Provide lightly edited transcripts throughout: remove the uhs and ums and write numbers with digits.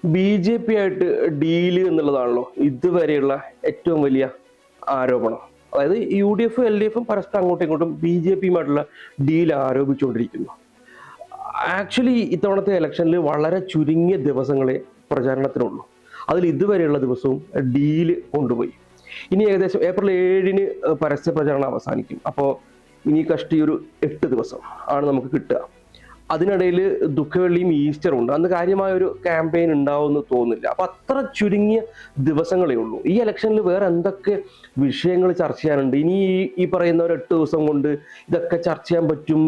BJP ആയിട്ട് deal എന്നുള്ളതാണല്ലോ ഇതുവരെയുള്ള ഏറ്റവും വലിയ ആരോപണം. അതായത് യു.ഡി.എഫും എൽ.ഡി.എഫും പരസ്പരം അങ്ങോട്ടും ഇങ്ങോട്ടും ബി.ജെ.പിയുമായിട്ടുള്ള ഡീൽ ആരോപിച്ചുകൊണ്ടിരിക്കുന്നു. ആക്ച്വലി ഇത്തവണത്തെ ഇലക്ഷനിൽ വളരെ ചുരുങ്ങിയ ദിവസങ്ങളെ പ്രചാരണത്തിനുള്ളൂ. അതിൽ ഇതുവരെയുള്ള ദിവസവും ഡീല് കൊണ്ടുപോയി. ഇനി ഏകദേശം ഏപ്രിൽ 7-ന് പരസ്യ പ്രചാരണം അവസാനിക്കും. അപ്പോൾ ഇനി കഷ്ടി ഒരു 8 ദിവസം ആണ് നമുക്ക് കിട്ടുക. അതിനിടയിൽ ദുഃഖവെള്ളിയും ഈസ്റ്ററും ഉണ്ട്. അന്ന് കാര്യമായ ഒരു ക്യാമ്പയിൻ ഉണ്ടാവുമെന്ന് തോന്നുന്നില്ല. അപ്പൊ അത്ര ചുരുങ്ങിയ ദിവസങ്ങളേ ഉള്ളൂ. ഈ ഇലക്ഷനിൽ വേറെ എന്തൊക്കെ വിഷയങ്ങൾ ചർച്ച ചെയ്യാനുണ്ട്? ഇനി ഈ പറയുന്ന ഒരു 8 ദിവസം കൊണ്ട് ഇതൊക്കെ ചർച്ച ചെയ്യാൻ പറ്റും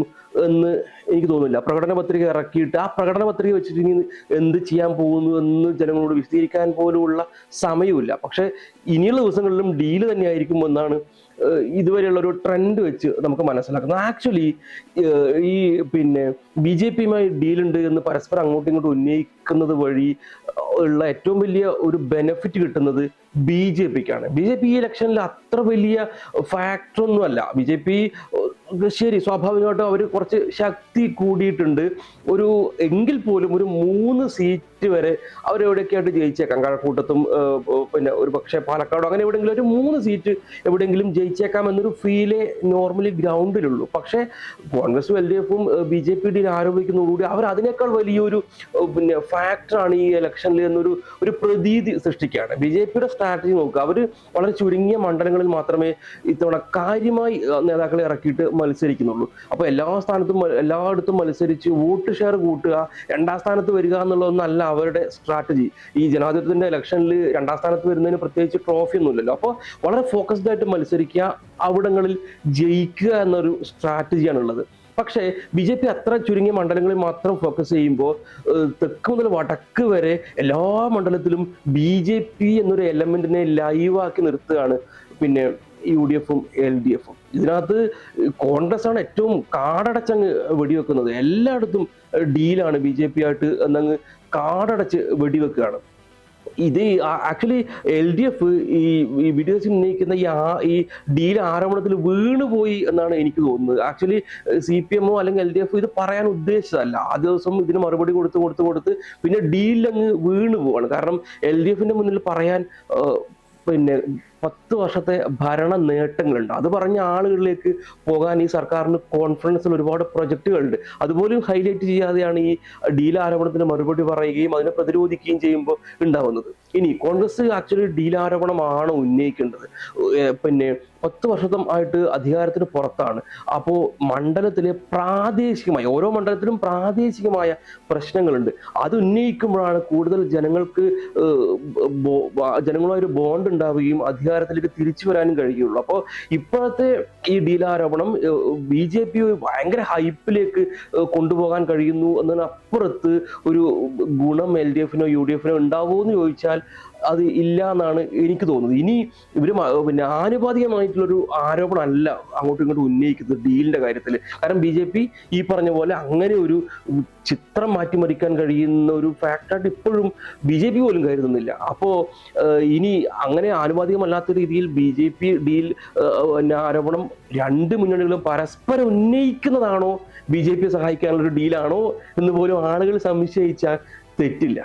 എന്ന് എനിക്ക് തോന്നുന്നില്ല. പ്രകടന പത്രിക ഇറക്കിയിട്ട് ആ പ്രകടന പത്രിക വെച്ചിട്ട് ഇനി എന്ത് ചെയ്യാൻ പോകുന്നു എന്ന് ജനങ്ങളോട് വിശദീകരിക്കാൻ പോലുമുള്ള സമയമില്ല. പക്ഷെ ഇനിയുള്ള ദിവസങ്ങളിലും ഡീല് തന്നെയായിരിക്കും എന്നാണ് ഇതുവരെയുള്ള ഒരു ട്രെൻഡ് വെച്ച് നമുക്ക് മനസ്സിലാക്കുന്നത്. ആക്ച്വലി ഈ ബി.ജെ.പിയുമായി ഡീലുണ്ട് എന്ന് പരസ്പരം അങ്ങോട്ടും ഇങ്ങോട്ടും ഉന്നയിക്കുന്നത് വഴി ഉള്ള ഏറ്റവും വലിയ ഒരു ബെനിഫിറ്റ് കിട്ടുന്നത് ബി.ജെ.പിക്കാണ്. ബി.ജെ.പി ഈ ഇലക്ഷനിൽ അത്ര വലിയ ഫാക്ടർ ഒന്നുമല്ല. ബി.ജെ.പി ശരി, സ്വാഭാവികമായിട്ടും അവർ കുറച്ച് ശക്തി കൂടിയിട്ടുണ്ട്. എങ്കിൽ പോലും ഒരു 3 സീറ്റ് വരെ അവരെവിടെയൊക്കെ ആയിട്ട് ജയിച്ചേക്കാം. കഴക്കൂട്ടത്തും ഒരു പക്ഷേ പാലക്കാടും അങ്ങനെ എവിടെയെങ്കിലും ഒരു 3 സീറ്റ് എവിടെയെങ്കിലും ജയിച്ചേക്കാം എന്നൊരു ഫീലേ നോർമലി ഗ്രൗണ്ടിലുള്ളൂ. പക്ഷേ കോൺഗ്രസും എൽ.ഡി.എഫും ബി.ജെ.പി ഡീൽ ആരോപിക്കുന്നതോടുകൂടി അവർ അതിനേക്കാൾ വലിയൊരു ഫാക്ടറാണ് ഈ ഇലക്ഷനിൽ ഒരു പ്രതീതി സൃഷ്ടിക്കുകയാണ്. ബി.ജെ.പിയുടെ സ്ട്രാറ്റജി നോക്കുക. അവർ വളരെ ചുരുങ്ങിയ മണ്ഡലങ്ങളിൽ മാത്രമേ ഇത്തവണ കാര്യമായി നേതാക്കളെ ഇറക്കിയിട്ട് മത്സരിക്കുന്നുള്ളൂ. അപ്പോൾ എല്ലായിടത്തും മത്സരിച്ച് വോട്ട് ഷെയർ കൂട്ടുക, 2ാം സ്ഥാനത്ത് വരിക എന്നുള്ളതൊന്നല്ല അവരുടെ സ്ട്രാറ്റജി. ഈ ജനാധിപത്യത്തിന്റെ ഇലക്ഷനിൽ 2ാം സ്ഥാനത്ത് വരുന്നതിന് പ്രത്യേകിച്ച് ട്രോഫി ഒന്നുമില്ലല്ലോ. അപ്പോൾ വളരെ ഫോക്കസ്ഡ് ആയിട്ട് മത്സരിക്കുക, അവിടങ്ങളിൽ ജയിക്കുക എന്നൊരു സ്ട്രാറ്റജിയാണ് ഉള്ളത്. പക്ഷേ ബി.ജെ.പി അത്ര ചുരുങ്ങിയ മണ്ഡലങ്ങളിൽ മാത്രം ഫോക്കസ് ചെയ്യുമ്പോൾ തെക്ക് മുതൽ വടക്ക് വരെ എല്ലാ മണ്ഡലത്തിലും ബി.ജെ.പി എന്നൊരു എലമെന്റിനെ ലൈവാക്കി നിർത്തുകയാണ് യു.ഡി.എഫും എൽ.ഡി.എഫും. ഇതിനകത്ത് കോൺഗ്രസ് ആണ് ഏറ്റവും കാടടച്ചങ്ങ് വെടിവെക്കുന്നത്. എല്ലായിടത്തും ഡീലാണ് ബി.ജെ.പി ആയിട്ട് എന്നങ്ങ് കാടടച്ച് വെടിവെക്കുകയാണ്. ഇത് ആക്ച്വലി എൽ.ഡി.എഫ് ഈ വീഡിയോസ് ഉന്നയിക്കുന്ന ഈ ഡീൽ ആരോപണത്തിൽ വീണുപോയി എന്നാണ് എനിക്ക് തോന്നുന്നത്. ആക്ച്വലി CPM അല്ലെങ്കിൽ എൽ.ഡി.എഫ് ഇത് പറയാൻ ഉദ്ദേശിച്ചതല്ല. ആ ദിവസം ഇതിന് മറുപടി കൊടുത്ത് പിന്നെ ഡീലങ്ങ് വീണു പോവാണ്. കാരണം എൽ.ഡി.എഫിന്റെ മുന്നിൽ പറയാൻ 10 വർഷത്തെ ഭരണ നേട്ടങ്ങളുണ്ട്. അത് പറഞ്ഞ ആളുകളിലേക്ക് പോകാൻ ഈ സർക്കാരിന് കോൺഫറൻസിൽ ഒരുപാട് പ്രൊജക്ടുകളുണ്ട്. അതുപോലും ഹൈലൈറ്റ് ചെയ്യാതെയാണ് ഈ ഡീൽ ആരോപണത്തിന് മറുപടി പറയുകയും അതിനെ പ്രതിരോധിക്കുകയും ചെയ്യുമ്പോൾ ഉണ്ടാവുന്നത്. ഇനി കോൺഗ്രസ് ആക്ച്വലി ഡീൽ ആരോപണമാണ് ഉന്നയിക്കേണ്ടത്. 10 വർഷമായിട്ട് അധികാരത്തിന് പുറത്താണ്. അപ്പോൾ മണ്ഡലത്തിലെ പ്രാദേശികമായ ഓരോ മണ്ഡലത്തിലും പ്രാദേശികമായ പ്രശ്നങ്ങളുണ്ട്. അത് ഉന്നയിക്കുമ്പോഴാണ് കൂടുതൽ ജനങ്ങളുമായൊരു ബോണ്ട് ഉണ്ടാവുകയും അധികാരത്തിലേക്ക് തിരിച്ചു വരാനും കഴിയുള്ളൂ. അപ്പോൾ ഇപ്പോഴത്തെ ഈ ഡീൽ ആരോപണം ബി.ജെ.പി ഭയങ്കര ഹൈപ്പിലേക്ക് കൊണ്ടുപോകാൻ കഴിയുന്നു എന്നതിനപ്പുറത്ത് ഒരു ഗുണം എൽ.ഡി.എഫിനോ യു.ഡി.എഫിനോ ഉണ്ടാവുമോ എന്ന് ചോദിച്ചാൽ അത് ഇല്ല എന്നാണ് എനിക്ക് തോന്നുന്നത്. ഇനി ഇവര് ആനുപാതികമായിട്ടുള്ളൊരു ആരോപണം അല്ല അങ്ങോട്ടും ഇങ്ങോട്ടും ഉന്നയിക്കുന്നത് ഡീലിന്റെ കാര്യത്തിൽ. കാരണം ബി.ജെ.പി ഈ പറഞ്ഞ പോലെ അങ്ങനെ ഒരു ചിത്രം മാറ്റിമറിക്കാൻ കഴിയുന്ന ഒരു ഫാക്ടറായിട്ട് ഇപ്പോഴും ബി.ജെ.പി പോലും കരുതുന്നില്ല. അപ്പോൾ ഇനി അങ്ങനെ ആനുപാതികമല്ലാത്ത രീതിയിൽ ബി.ജെ.പി ഡീൽ ആരോപണം 2 മുന്നണികളും പരസ്പരം ഉന്നയിക്കുന്നതാണോ ബി.ജെ.പിയെ സഹായിക്കാനുള്ള ഒരു ഡീലാണോ എന്ന് പോലും ആളുകൾ സംശയിച്ചാൽ തെറ്റില്ല.